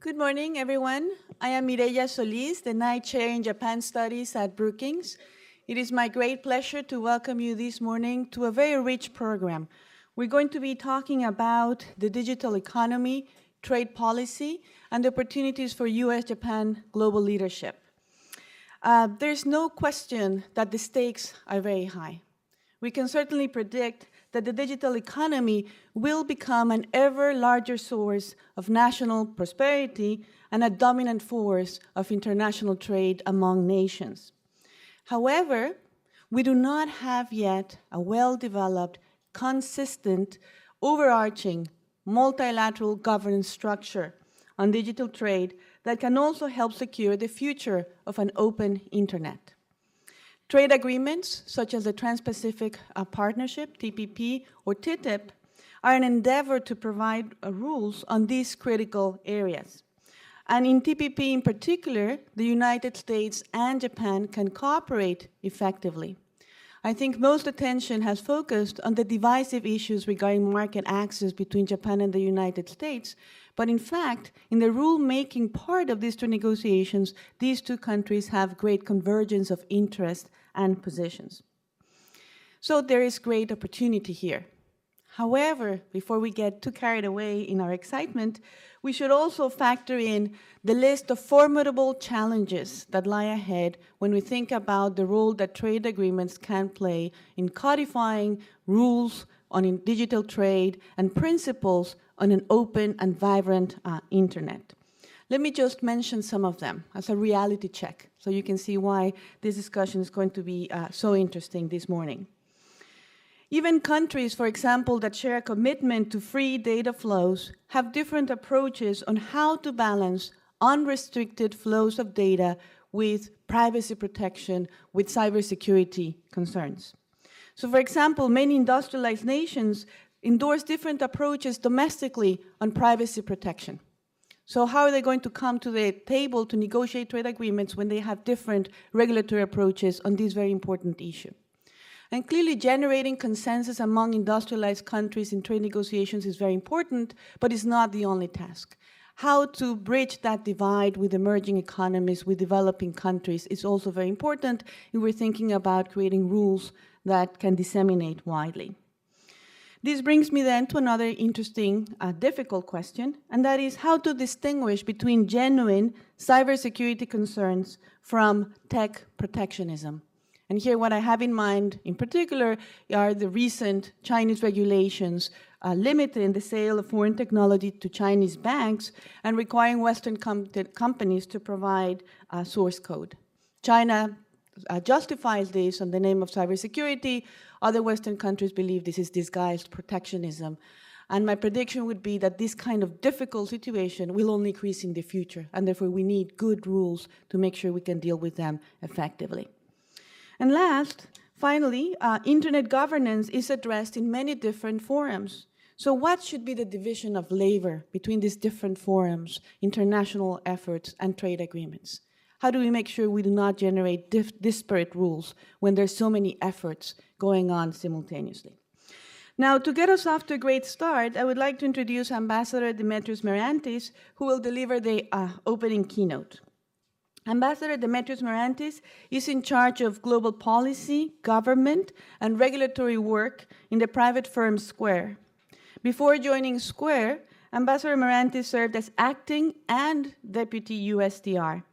Good morning, everyone. I am Mireya Solis, the Night Chair in Japan Studies at Brookings. It is my great pleasure to welcome you this morning to a very rich program. We're going to be talking about the digital economy, trade policy, and the opportunities for U.S. Japan global leadership. There's no question that the stakes are very high. We can certainly predict that the digital economy will become an ever larger source of national prosperity and a dominant force of international trade among nations. However, we do not have yet a well-developed, consistent, overarching, multilateral governance structure on digital trade that can also help secure the future of an open internet. Trade agreements, such as the Trans-Pacific Partnership, TPP, or TTIP, are an endeavor to provide rules on these critical areas. And in TPP in particular, the United States and Japan can cooperate effectively. I think most attention has focused on the divisive issues regarding market access between Japan and the United States, but in fact, in the rulemaking part of these two negotiations, these two countries have great convergence of interest and positions. So there is great opportunity here. However, before we get too carried away in our excitement, we should also factor in the list of formidable challenges that lie ahead when we think about the role that trade agreements can play in codifying rules on digital trade and principles on an open and vibrant internet. Let me just mention some of them as a reality check so you can see why this discussion is going to be so interesting this morning. Even countries, for example, that share a commitment to free data flows have different approaches on how to balance unrestricted flows of data with privacy protection, with cybersecurity concerns. So, for example, many industrialized nations endorse different approaches domestically on privacy protection. So how are they going to come to the table to negotiate trade agreements when they have different regulatory approaches on this very important issue? And clearly generating consensus among industrialized countries in trade negotiations is very important, but it's not the only task. How to bridge that divide with emerging economies, with developing countries is also very important if we're thinking about creating rules that can disseminate widely. This brings me then to another interesting, difficult question, and that is how to distinguish between genuine cybersecurity concerns from tech protectionism. And here what I have in mind in particular are the recent Chinese regulations limiting the sale of foreign technology to Chinese banks and requiring Western companies to provide source code. China justifies this in the name of cybersecurity. Other Western countries believe this is disguised protectionism. And my prediction would be that this kind of difficult situation will only increase in the future, and therefore we need good rules to make sure we can deal with them effectively. And last, finally, internet governance is addressed in many different forums. So what should be the division of labor between these different forums, international efforts, and trade agreements? How do we make sure we do not generate disparate rules when there's so many efforts going on simultaneously? Now, to get us off to a great start, I would like to introduce Ambassador Demetrios Marantis, who will deliver the opening keynote. Ambassador Demetrios Marantis is in charge of global policy, government, and regulatory work in the private firm Square. Before joining Square, Ambassador Marantis served as acting and deputy USTR.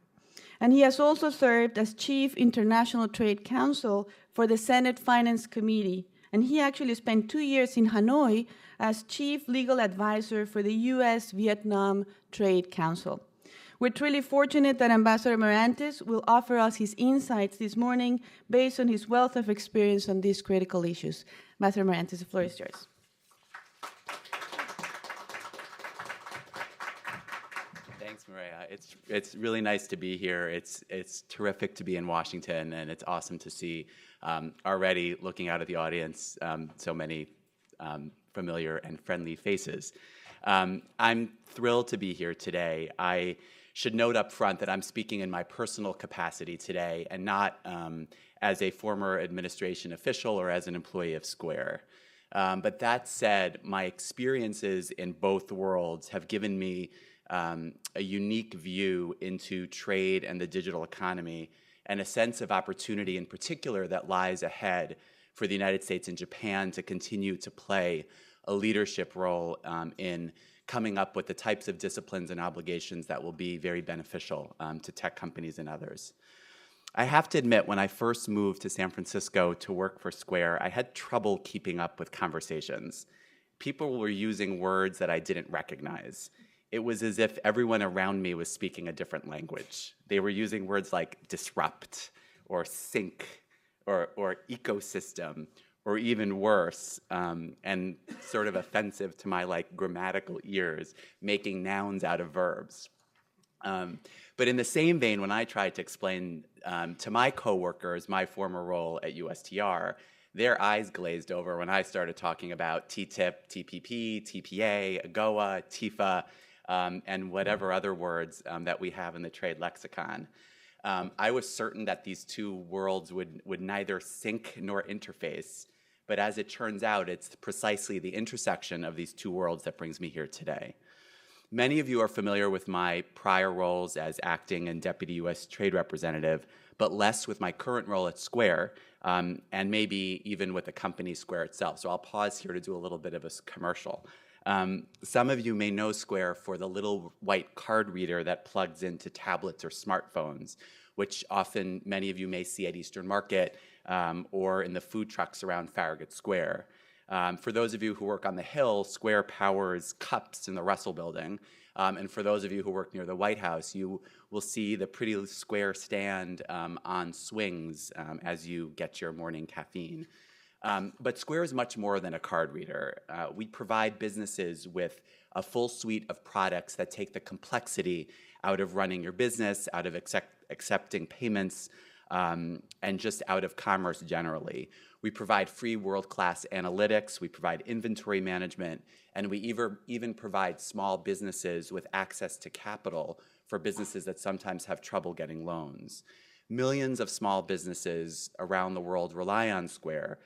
And he has also served as Chief International Trade Counsel for the Senate Finance Committee. And he actually spent 2 years in Hanoi as Chief Legal Advisor for the U.S. Vietnam Trade Council. We're truly fortunate that Ambassador Marantis will offer us his insights this morning based on his wealth of experience on these critical issues. Ambassador Marantis, the floor is yours. Thanks, Maria. It's really nice to be here. It's terrific to be in Washington, and it's awesome to see already looking out at the audience so many familiar and friendly faces. I'm thrilled to be here today. I should note up front that I'm speaking in my personal capacity today and not as a former administration official or as an employee of Square. But that said, my experiences in both worlds have given me a unique view into trade and the digital economy, and a sense of opportunity in particular that lies ahead for the United States and Japan to continue to play a leadership role in coming up with the types of disciplines and obligations that will be very beneficial to tech companies and others. I have to admit, when I first moved to San Francisco to work for Square, I had trouble keeping up with conversations. People were using words that I didn't recognize. It was as if everyone around me was speaking a different language. They were using words like disrupt or sync or ecosystem, or even worse, and sort of offensive to my grammatical ears, making nouns out of verbs. But in the same vein, when I tried to explain to my coworkers my former role at USTR, their eyes glazed over when I started talking about TTIP, TPP, TPA, AGOA, TIFA, and whatever other words that we have in the trade lexicon. I was certain that these two worlds would neither sync nor interface, but as it turns out, it's precisely the intersection of these two worlds that brings me here today. Many of you are familiar with my prior roles as acting and deputy U.S. trade representative, but less with my current role at Square, and maybe even with the company Square itself. So I'll pause here to do a little bit of a commercial. Some of you may know Square for the little white card reader that plugs into tablets or smartphones, which often many of you may see at Eastern Market or in the food trucks around Farragut Square. For those of you who work on the Hill, Square powers cups in the Russell Building. And for those of you who work near the White House, you will see the pretty Square stand on swings as you get your morning caffeine. But Square is much more than a card reader. We provide businesses with a full suite of products that take the complexity out of running your business, out of accepting payments, and just out of commerce generally. We provide free world-class analytics, we provide inventory management, and we even provide small businesses with access to capital for businesses that sometimes have trouble getting loans. Millions of small businesses around the world rely on Square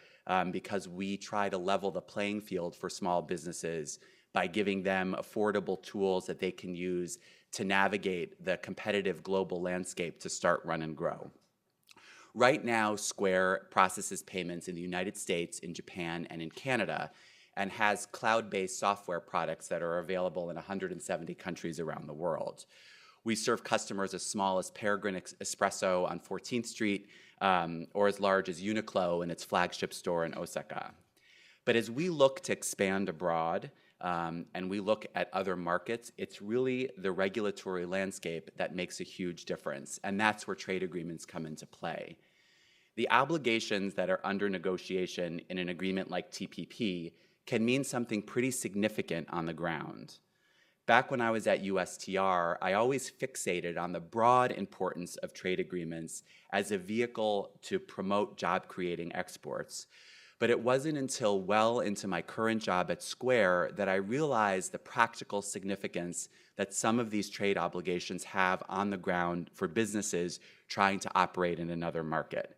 because we try to level the playing field for small businesses by giving them affordable tools that they can use to navigate the competitive global landscape to start, run, and grow. Right now, Square processes payments in the United States, in Japan, and in Canada, and has cloud-based software products that are available in 170 countries around the world. We serve customers as small as Peregrine Espresso on 14th Street, or as large as Uniqlo in its flagship store in Osaka. But as we look to expand abroad, and we look at other markets, it's really the regulatory landscape that makes a huge difference, and that's where trade agreements come into play. The obligations that are under negotiation in an agreement like TPP can mean something pretty significant on the ground. Back when I was at USTR, I always fixated on the broad importance of trade agreements as a vehicle to promote job-creating exports. But it wasn't until well into my current job at Square that I realized the practical significance that some of these trade obligations have on the ground for businesses trying to operate in another market.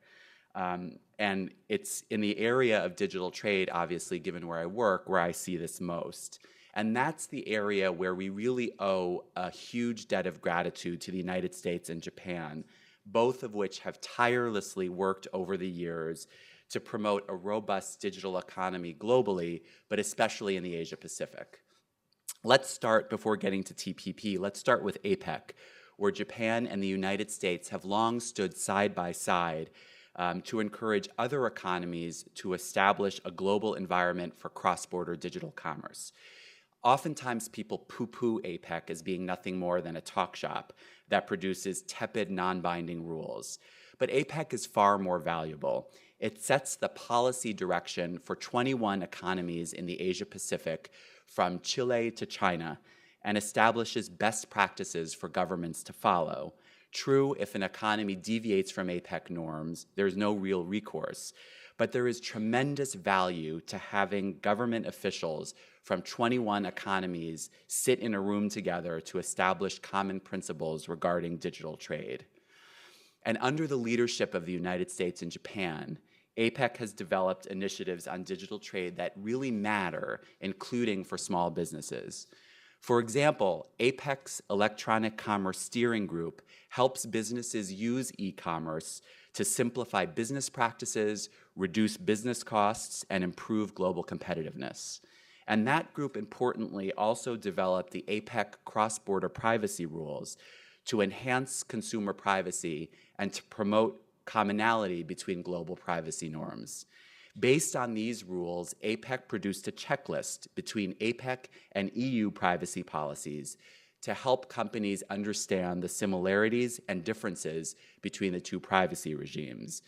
And it's in the area of digital trade, obviously, given where I work, where I see this most. And that's the area where we really owe a huge debt of gratitude to the United States and Japan, both of which have tirelessly worked over the years to promote a robust digital economy globally, but especially in the Asia Pacific. Let's start, before getting to TPP, let's start with APEC, where Japan and the United States have long stood side by side to encourage other economies to establish a global environment for cross-border digital commerce. Oftentimes, people poo-poo APEC as being nothing more than a talk shop that produces tepid, non-binding rules. But APEC is far more valuable. It sets the policy direction for 21 economies in the Asia-Pacific, from Chile to China, and establishes best practices for governments to follow. True, if an economy deviates from APEC norms, there's no real recourse. But there is tremendous value to having government officials from 21 economies sit in a room together to establish common principles regarding digital trade. And under the leadership of the United States and Japan, APEC has developed initiatives on digital trade that really matter, including for small businesses. For example, APEC's Electronic Commerce Steering Group helps businesses use e-commerce to simplify business practices, reduce business costs, and improve global competitiveness. And that group, importantly, also developed the APEC cross-border privacy rules to enhance consumer privacy and to promote commonality between global privacy norms. Based on these rules, APEC produced a checklist between APEC and EU privacy policies to help companies understand the similarities and differences between the two privacy regimes.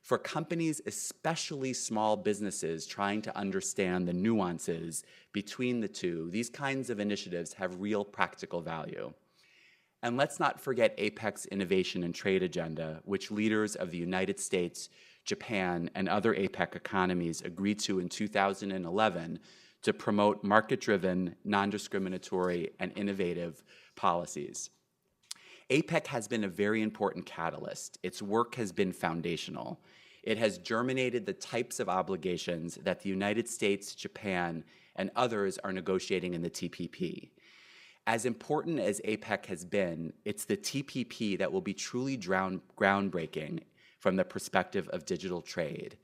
For companies, especially small businesses trying to understand the nuances between the two, these kinds of initiatives have real practical value. And let's not forget APEC's innovation and trade agenda, which leaders of the United States, Japan, and other APEC economies agreed to in 2011 to promote market-driven, non-discriminatory, and innovative policies. APEC has been a very important catalyst. Its work has been foundational. It has germinated the types of obligations that the United States, Japan, and others are negotiating in the TPP. As important as APEC has been, it's the TPP that will be truly groundbreaking from the perspective of digital trade.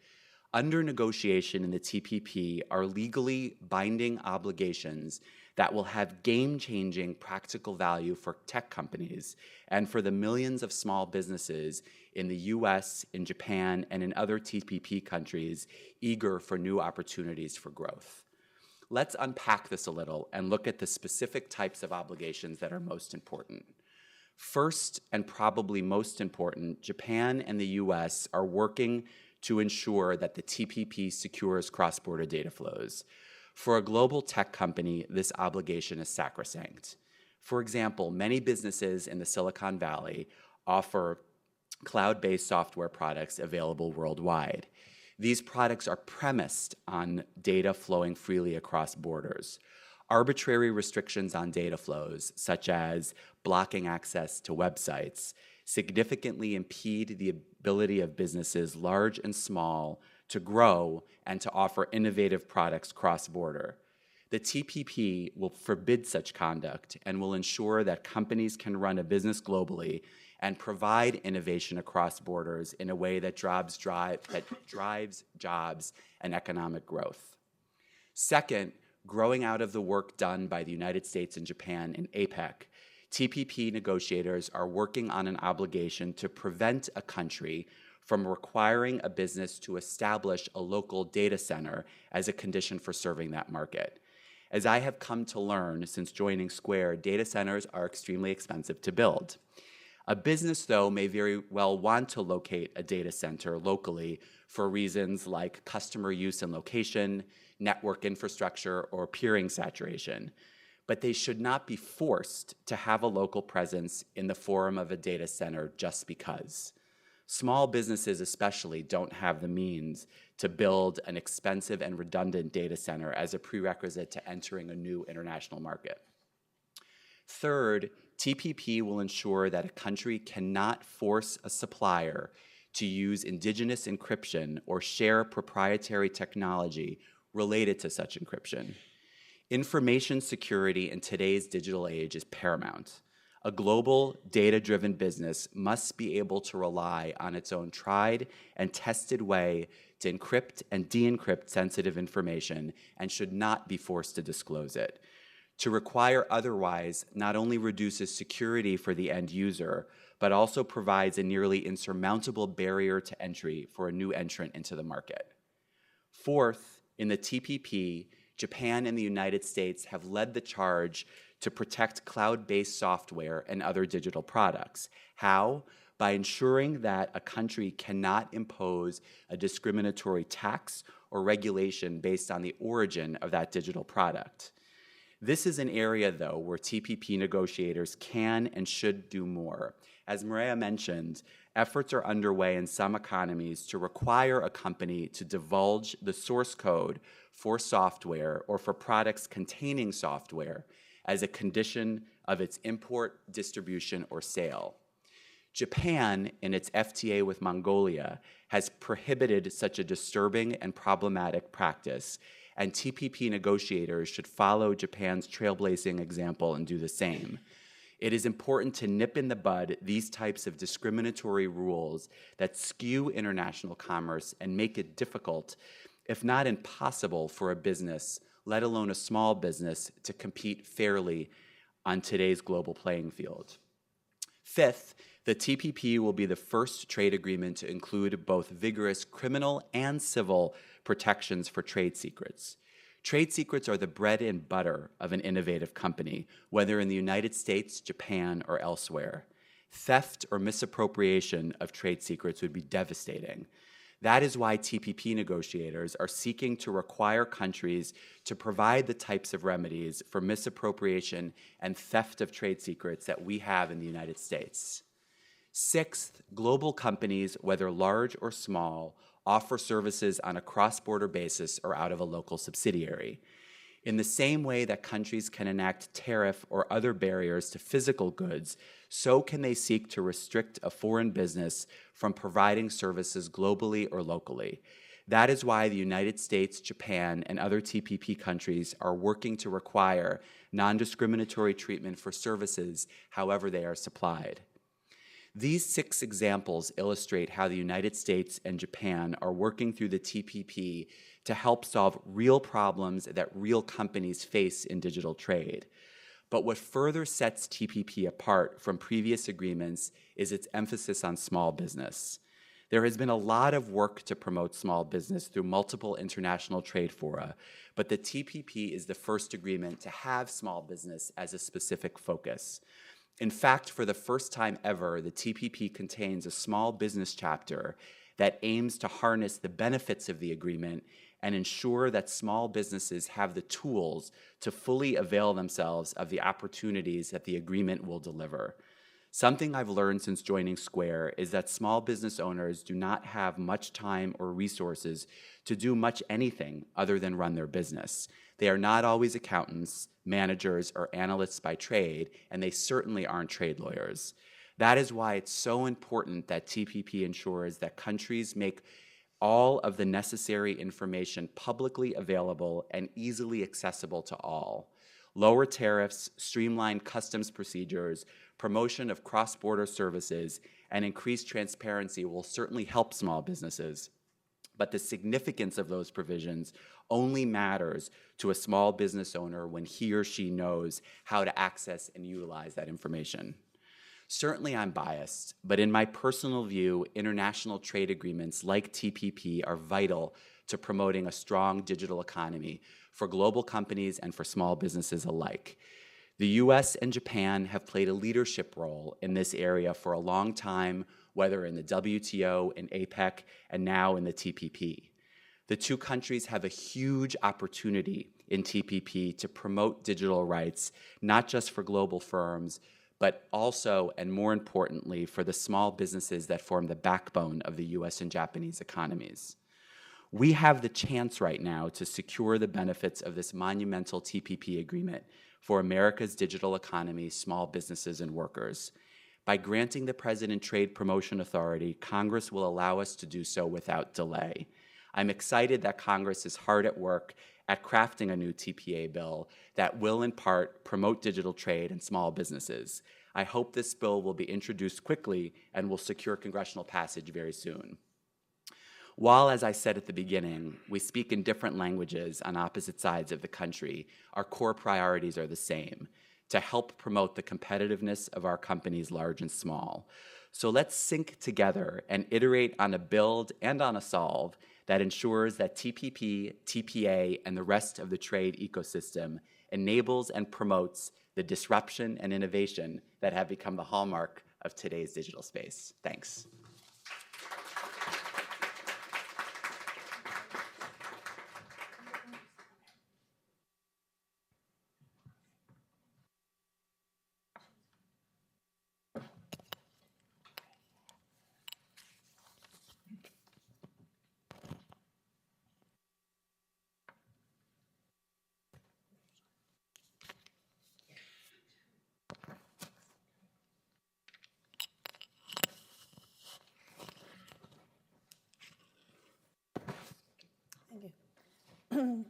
Under negotiation in the TPP are legally binding obligations that will have game-changing practical value for tech companies and for the millions of small businesses in the U.S., in Japan, and in other TPP countries eager for new opportunities for growth. Let's unpack this a little and look at the specific types of obligations that are most important. First, and probably most important, Japan and the U.S. are working to ensure that the TPP secures cross-border data flows. For a global tech company, this obligation is sacrosanct. For example, many businesses in the Silicon Valley offer cloud-based software products available worldwide. These products are premised on data flowing freely across borders. Arbitrary restrictions on data flows, such as blocking access to websites, significantly impede the ability of businesses, large and small, to grow and to offer innovative products cross-border. The TPP will forbid such conduct and will ensure that companies can run a business globally and provide innovation across borders in a way that drives jobs and economic growth. Second, growing out of the work done by the United States and Japan in APEC, TPP negotiators are working on an obligation to prevent a country from requiring a business to establish a local data center as a condition for serving that market. As I have come to learn since joining Square, data centers are extremely expensive to build. A business, though, may very well want to locate a data center locally for reasons like customer use and location, network infrastructure, or peering saturation. But they should not be forced to have a local presence in the form of a data center just because. Small businesses especially don't have the means to build an expensive and redundant data center as a prerequisite to entering a new international market. Third, TPP will ensure that a country cannot force a supplier to use indigenous encryption or share proprietary technology related to such encryption. Information security in today's digital age is paramount. A global, data-driven business must be able to rely on its own tried and tested way to encrypt and de-encrypt sensitive information and should not be forced to disclose it. To require otherwise not only reduces security for the end user, but also provides a nearly insurmountable barrier to entry for a new entrant into the market. Fourth, in the TPP, Japan and the United States have led the charge to protect cloud-based software and other digital products. How? By ensuring that a country cannot impose a discriminatory tax or regulation based on the origin of that digital product. This is an area, though, where TPP negotiators can and should do more. As Maria mentioned, efforts are underway in some economies to require a company to divulge the source code for software or for products containing software as a condition of its import, distribution, or sale. Japan, in its FTA with Mongolia, has prohibited such a disturbing and problematic practice and TPP negotiators should follow Japan's trailblazing example and do the same. It is important to nip in the bud these types of discriminatory rules that skew international commerce and make it difficult, if not impossible, for a business, let alone a small business, to compete fairly on today's global playing field. Fifth, the TPP will be the first trade agreement to include both vigorous criminal and civil protections for trade secrets. Trade secrets are the bread and butter of an innovative company, whether in the United States, Japan, or elsewhere. Theft or misappropriation of trade secrets would be devastating. That is why TPP negotiators are seeking to require countries to provide the types of remedies for misappropriation and theft of trade secrets that we have in the United States. Sixth, global companies, whether large or small, offer services on a cross-border basis or out of a local subsidiary. In the same way that countries can enact tariff or other barriers to physical goods, so can they seek to restrict a foreign business from providing services globally or locally. That is why the United States, Japan, and other TPP countries are working to require non-discriminatory treatment for services however they are supplied. These 6 examples illustrate how the United States and Japan are working through the TPP to help solve real problems that real companies face in digital trade. But what further sets TPP apart from previous agreements is its emphasis on small business. There has been a lot of work to promote small business through multiple international trade fora, but the TPP is the first agreement to have small business as a specific focus. In fact, for the first time ever, the TPP contains a small business chapter that aims to harness the benefits of the agreement and ensure that small businesses have the tools to fully avail themselves of the opportunities that the agreement will deliver. Something I've learned since joining Square is that small business owners do not have much time or resources to do much anything other than run their business. They are not always accountants, managers, or analysts by trade, and they certainly aren't trade lawyers. That is why it's so important that TPP ensures that countries make all of the necessary information publicly available and easily accessible to all. Lower tariffs, streamlined customs procedures, promotion of cross-border services, and increased transparency will certainly help small businesses. But the significance of those provisions only matters to a small business owner when he or she knows how to access and utilize that information. Certainly I'm biased, but in my personal view, international trade agreements like TPP are vital to promoting a strong digital economy for global companies and for small businesses alike. The U.S. and Japan have played a leadership role in this area for a long time, whether in the WTO, in APEC, and now in the TPP. The two countries have a huge opportunity in TPP to promote digital rights, not just for global firms, but also, and more importantly, for the small businesses that form the backbone of the U.S. and Japanese economies. We have the chance right now to secure the benefits of this monumental TPP agreement for America's digital economy, small businesses, and workers. By granting the President Trade Promotion Authority, Congress will allow us to do so without delay. I'm excited that Congress is hard at work at crafting a new TPA bill that will, in part, promote digital trade and small businesses. I hope this bill will be introduced quickly and will secure congressional passage very soon. While, as I said at the beginning, we speak in different languages on opposite sides of the country, our core priorities are the same: to help promote the competitiveness of our companies, large and small. So let's sync together and iterate on a build and on a solve that ensures that TPP, TPA, and the rest of the trade ecosystem enables and promotes the disruption and innovation that have become the hallmark of today's digital space. Thanks.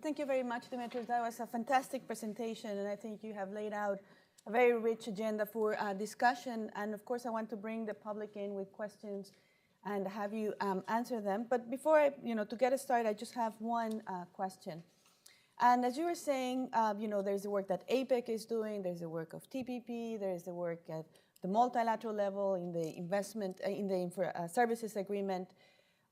Thank you very much, Demetrios. That was a fantastic presentation, and I think you have laid out a very rich agenda for discussion. And of course, I want to bring the public in with questions and have you answer them. But before to get us started, I just have one question. And as you were saying, there's the work that APEC is doing, there's the work of TPP, there's the work at the multilateral level in the investment, in the services agreement,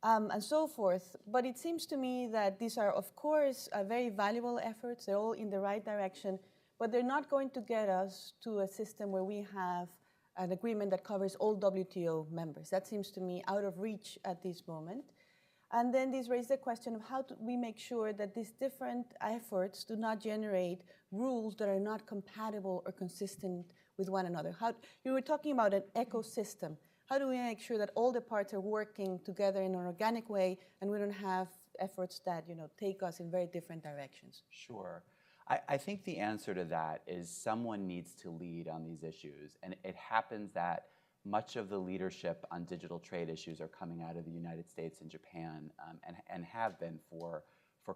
and so forth. But it seems to me that these are, of course, very valuable efforts. They're all in the right direction, but they're not going to get us to a system where we have an agreement that covers all WTO members. That seems to me out of reach at this moment. And then this raises the question of how do we make sure that these different efforts do not generate rules that are not compatible or consistent with one another. You were talking about an ecosystem. How do we make sure that all the parts are working together in an organic way and we don't have efforts that take us in very different directions? Sure. I think the answer to that is someone needs to lead on these issues. And it happens that much of the leadership on digital trade issues are coming out of the United States and Japan, and have been for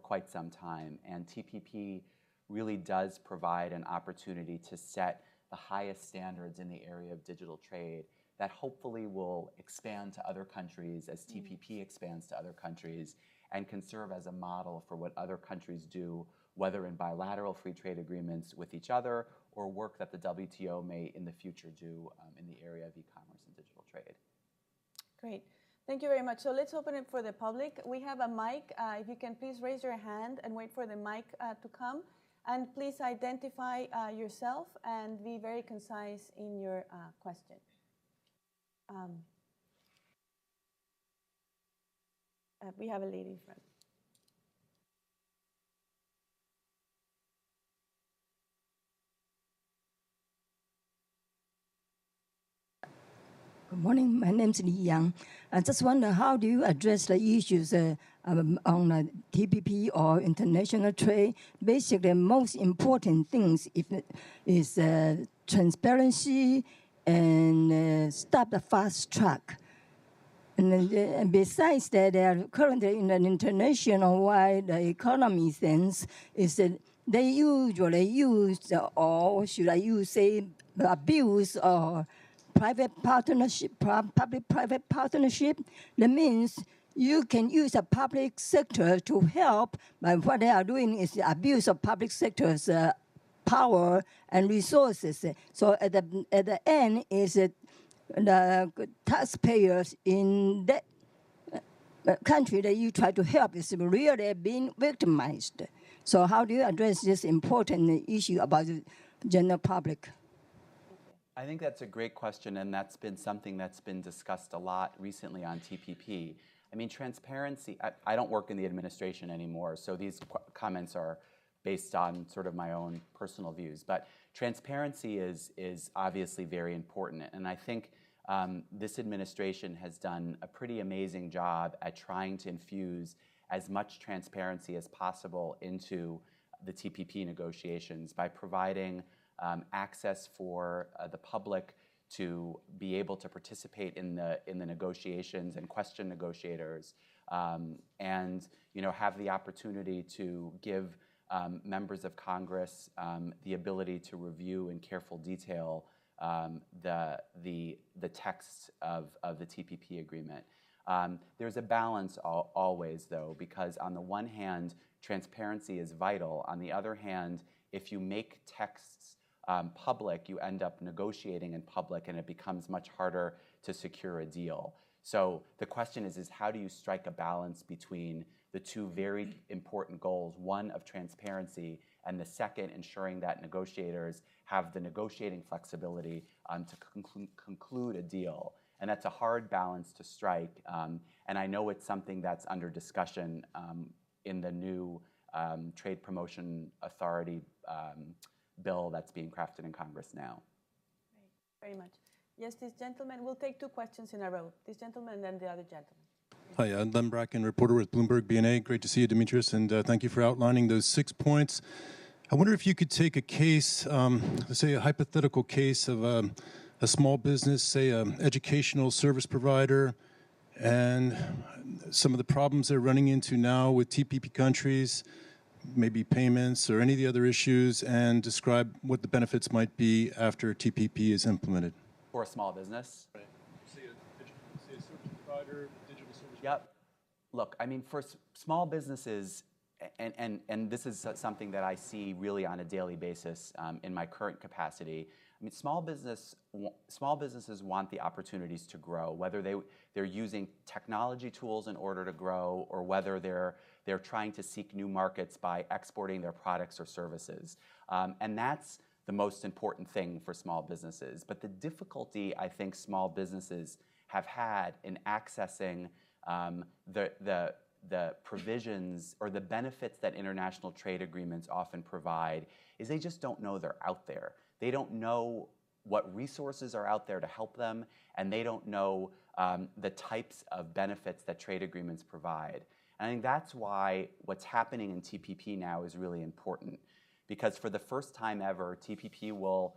quite some time. And TPP really does provide an opportunity to set the highest standards in the area of digital trade that hopefully will expand to other countries as TPP expands to other countries, and can serve as a model for what other countries do, whether in bilateral free trade agreements with each other or work that the WTO may in the future do in the area of e-commerce and digital trade. Great. Thank you very much. So let's open it for the public. We have a mic. If you can please raise your hand and wait for the mic to come. And please identify yourself and be very concise in your question. We have a lady in front. Good morning. My name is Li Yang. I just wonder, how do you address the issues on TPP or international trade? Basically, the most important things is transparency and stop the fast track. And besides that, they are currently in an international wide economy sense, is that they usually use, or should I say, abuse or private partnership, public-private partnership. That means you can use the public sector to help, but what they are doing is the abuse of public sector's power and resources. So at the end is the taxpayers in that country that you try to help is really being victimized. So how do you address this important issue about the general public? I think that's a great question, and that's been something that's been discussed a lot recently on TPP. I mean, transparency, I don't work in the administration anymore, so these comments are based on sort of my own personal views. But transparency is obviously very important, and I think this administration has done a pretty amazing job at trying to infuse as much transparency as possible into the TPP negotiations by providing access for the public to be able to participate in the negotiations and question negotiators, and have the opportunity to give members of Congress the ability to review in careful detail the texts of the TPP agreement. There's a balance always, though, because on the one hand, transparency is vital. On the other hand, if you make texts public, you end up negotiating in public, and it becomes much harder to secure a deal. So the question is how do you strike a balance between the two very important goals, one of transparency, and the second, ensuring that negotiators have the negotiating flexibility to conclude a deal. And that's a hard balance to strike. And I know it's something that's under discussion in the new Trade Promotion Authority bill that's being crafted in Congress now. Great. Very much. Yes, this gentleman, we'll take two questions in a row. This gentleman and then the other gentleman. Hi, I'm Len Bracken, reporter with Bloomberg BNA. Great to see you, Demetrios, and thank you for outlining those 6 points. I wonder if you could take a case, let's say a hypothetical case of a small business, say an educational service provider, and some of the problems they're running into now with TPP countries, maybe payments or any of the other issues, and describe what the benefits might be after TPP is implemented. For a small business? Right. Say a service provider, digital service. Yep. Look, I mean, for small businesses, and this is something that I see really on a daily basis in my current capacity. I mean, small businesses want the opportunities to grow, whether they're using technology tools in order to grow, or whether they're trying to seek new markets by exporting their products or services. And that's the most important thing for small businesses. But the difficulty I think small businesses have had in accessing the provisions or the benefits that international trade agreements often provide is they just don't know they're out there. They don't know what resources are out there to help them, and they don't know the types of benefits that trade agreements provide. And I think that's why what's happening in TPP now is really important, because for the first time ever, TPP will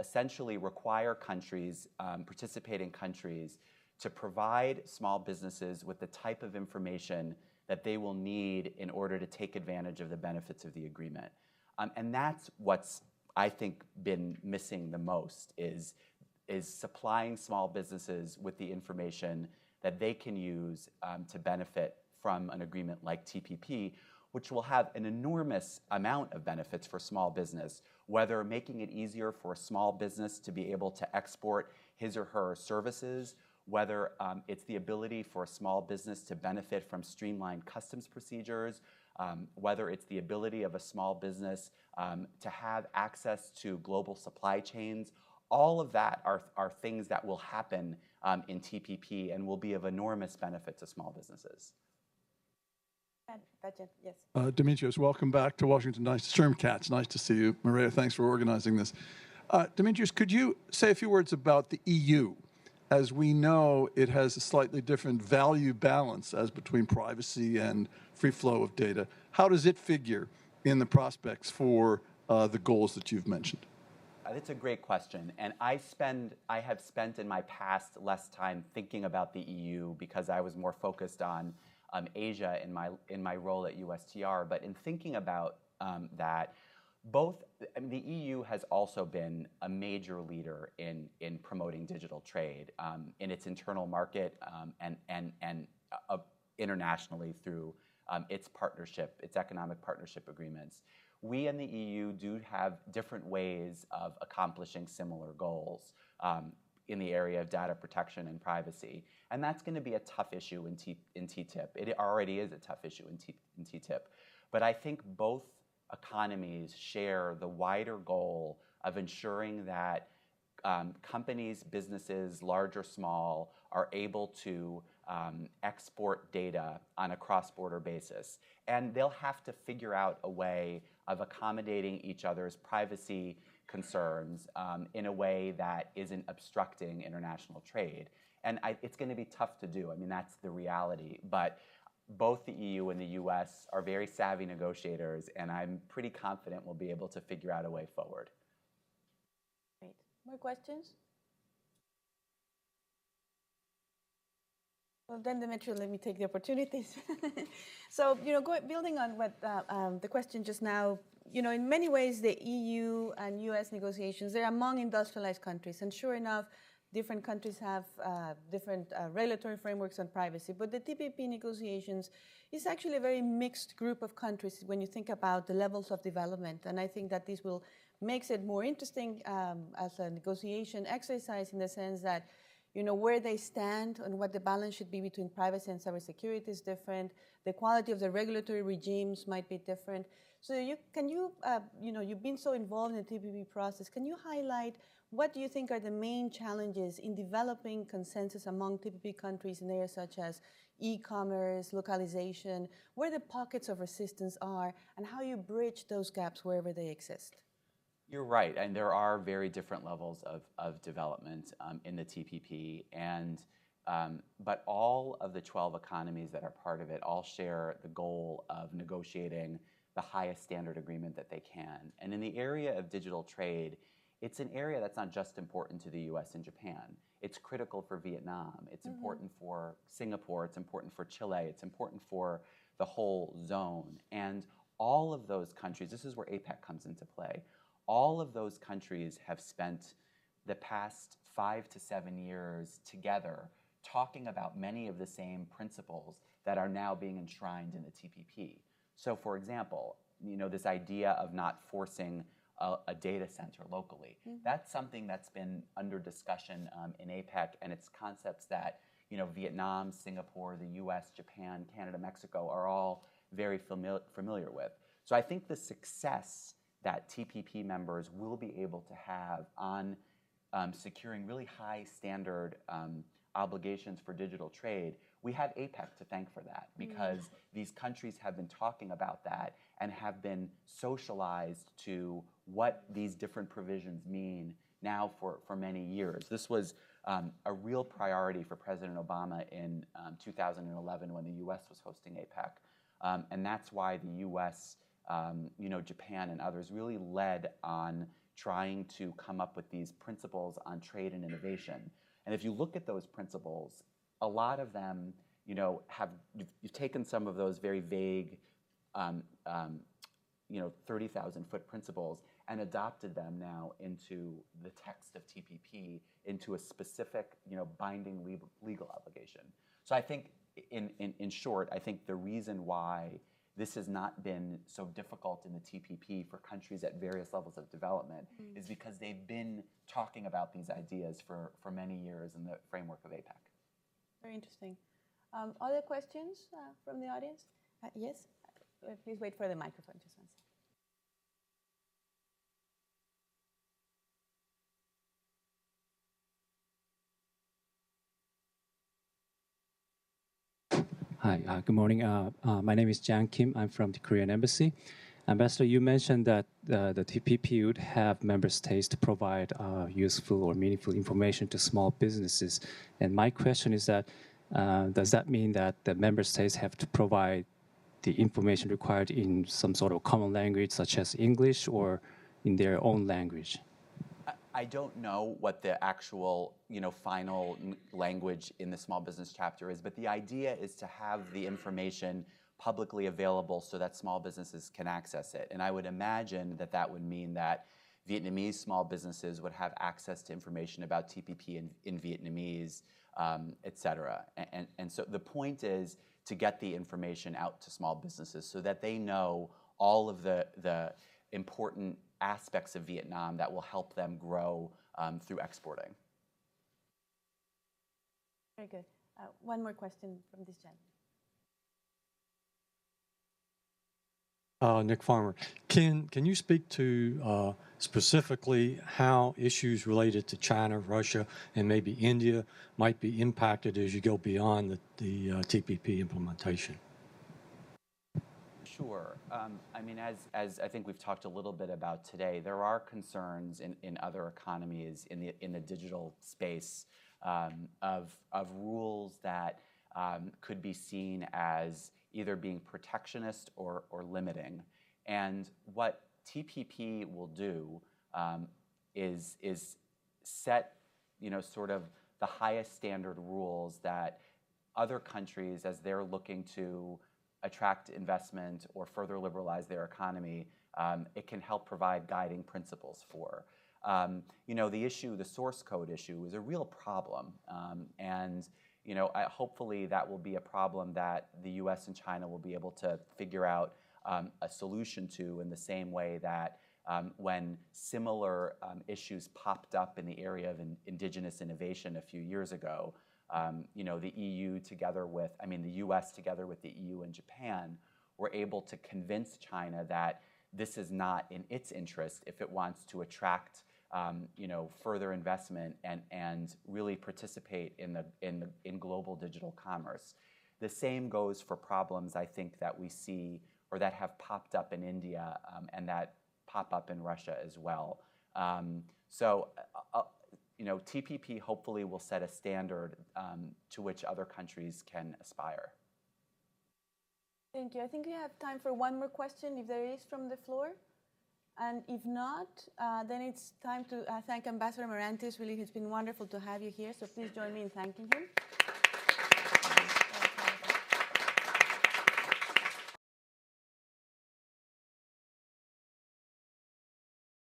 essentially require countries, participating countries, to provide small businesses with the type of information that they will need in order to take advantage of the benefits of the agreement. And that's what's, I think, been missing the most, is supplying small businesses with the information that they can use to benefit from an agreement like TPP, which will have an enormous amount of benefits for small business, whether making it easier for a small business to be able to export his or her services, whether it's the ability for a small business to benefit from streamlined customs procedures, whether it's the ability of a small business to have access to global supply chains. All of that are things that will happen in TPP and will be of enormous benefit to small businesses. Yes. Demetrios, welcome back to Washington. Nice to Cats. Nice to see you. Maria, thanks for organizing this. Demetrios, could you say a few words about the EU? As we know, it has a slightly different value balance as between privacy and free flow of data. How does it figure in the prospects for the goals that you've mentioned? That's a great question, and I have spent in my past less time thinking about the EU because I was more focused on Asia in my role at USTR. But in thinking about that, the EU has also been a major leader in promoting digital trade in its internal market and internationally through its economic partnership agreements. We in the EU do have different ways of accomplishing similar goals in the area of data protection and privacy, and that's going to be a tough issue in TTIP. It already is a tough issue in TTIP, but I think both economies share the wider goal of ensuring that companies, businesses, large or small, are able to export data on a cross-border basis. And they'll have to figure out a way of accommodating each other's privacy concerns in a way that isn't obstructing international trade. And it's going to be tough to do. I mean, that's the reality. But both the EU and the US are very savvy negotiators, and I'm pretty confident we'll be able to figure out a way forward. Great. More questions? Well, then, Demetrios, let me take the opportunities. So, building on what the question just now, in many ways, the EU and US negotiations, they're among industrialized countries. And sure enough, different countries have different regulatory frameworks on privacy. But the TPP negotiations is actually a very mixed group of countries when you think about the levels of development. And I think that this makes it more interesting as a negotiation exercise, in the sense that where they stand and what the balance should be between privacy and cybersecurity is different. The quality of the regulatory regimes might be different. So you've been so involved in the TPP process. Can you highlight what do you think are the main challenges in developing consensus among TPP countries in areas such as e-commerce, localization, where the pockets of resistance are, and how you bridge those gaps wherever they exist? You're right, and there are very different levels of development in the TPP, but all of the 12 economies that are part of it all share the goal of negotiating the highest standard agreement that they can. And in the area of digital trade, it's an area that's not just important to the US and Japan. It's critical for Vietnam. It's important for Singapore. It's important for Chile. It's important for the whole zone. And all of those countries, this is where APEC comes into play, all of those countries have spent the past 5 to 7 years together talking about many of the same principles that are now being enshrined in the TPP. So for example, this idea of not forcing a data center locally, that's something that's been under discussion in APEC, and it's concepts that Vietnam, Singapore, the U.S., Japan, Canada, Mexico are all very familiar with. So I think the success that TPP members will be able to have on securing really high standard obligations for digital trade, we have APEC to thank for that, because these countries have been talking about that and have been socialized to what these different provisions mean now for many years. This was a real priority for President Obama in 2011 when the U.S. was hosting APEC. And that's why the U.S., Japan and others really led on trying to come up with these principles on trade and innovation. And if you look at those principles, a lot of them, you've taken some of those very vague, 30,000-foot principles and adopted them now into the text of TPP, into a specific, binding legal obligation. So I think, in short, I think the reason why this has not been so difficult in the TPP for countries at various levels of development is because they've been talking about these ideas for many years in the framework of APEC. Very interesting. Other questions from the audience? Yes? Please wait for the microphone, just one second. Hi, good morning. My name is Jang Kim. I'm from the Korean Embassy. Ambassador, you mentioned that the TPP would have member states to provide useful or meaningful information to small businesses. And my question is that, does that mean that the member states have to provide the information required in some sort of common language, such as English, or in their own language? I don't know what the actual, final language in the small business chapter is, but the idea is to have the information publicly available so that small businesses can access it. And I would imagine that that would mean that Vietnamese small businesses would have access to information about TPP in Vietnamese, et cetera. And so the point is to get the information out to small businesses so that they know all of the important aspects of Vietnam that will help them grow through exporting. Very good. One more question from this gentleman. Nick Farmer, can you speak to specifically how issues related to China, Russia, and maybe India might be impacted as you go beyond the TPP implementation? Sure. As I think we've talked a little bit about today, there are concerns in other economies in the digital space of rules that could be seen as either being protectionist or limiting. And what TPP will do is set, sort of the highest standard rules that other countries, as they're looking to attract investment or further liberalize their economy, it can help provide guiding principles for. The issue, the source code issue, is a real problem. Hopefully that will be a problem that the U.S. and China will be able to figure out a solution to in the same way that when similar issues popped up in the area of indigenous innovation a few years ago, the EU together with, the U.S. together with the EU and Japan were able to convince China that this is not in its interest if it wants to attract further investment and really participate in global digital commerce. The same goes for problems, I think, that we see or that have popped up in India and that pop up in Russia as well. TPP hopefully will set a standard to which other countries can aspire. Thank you. I think we have time for one more question, if there is, from the floor. And if not, then it's time to thank Ambassador Marantis. Really, it's been wonderful to have you here. So please join me in thanking him.